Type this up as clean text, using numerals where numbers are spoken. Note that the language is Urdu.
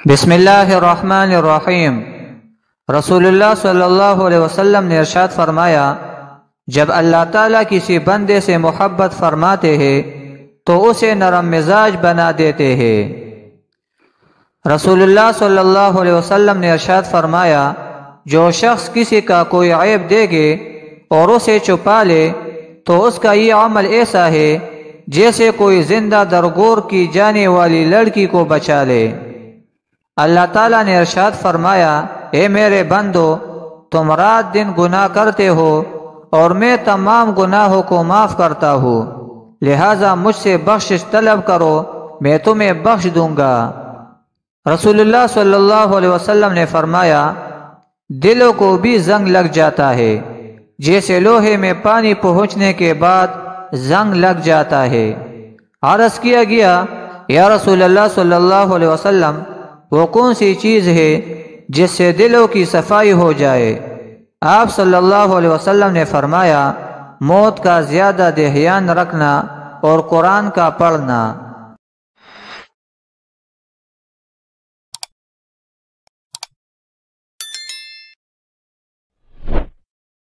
بسم اللہ الرحمن الرحیم۔ رسول اللہ صلی اللہ علیہ وسلم نے ارشاد فرمایا، جب اللہ تعالیٰ کسی بندے سے محبت فرماتے ہیں تو اسے نرم مزاج بنا دیتے ہیں۔ رسول اللہ صلی اللہ علیہ وسلم نے ارشاد فرمایا، جو شخص کسی کا کوئی عیب دیکھے اور اسے چھپا لے تو اس کا یہ عمل ایسا ہے جیسے کوئی زندہ درگور کی جانے والی لڑکی کو بچا لے۔ اللہ تعالیٰ نے ارشاد فرمایا، اے میرے بندو، تم رات دن گناہ کرتے ہو اور میں تمام گناہوں کو معاف کرتا ہوں، لہٰذا مجھ سے بخشش طلب کرو، میں تمہیں بخش دوں گا۔ رسول اللہ صلی اللہ علیہ وسلم نے فرمایا، دلوں کو بھی زنگ لگ جاتا ہے جیسے لوہے میں پانی پہنچنے کے بعد زنگ لگ جاتا ہے۔ عرض کیا گیا، یا رسول اللہ صلی اللہ علیہ وسلم، وہ کون سی چیز ہے جس سے دلوں کی صفائی ہو جائے؟ آپ صلی اللہ علیہ وسلم نے فرمایا، موت کا زیادہ دھیان رکھنا اور قرآن کا پڑھنا۔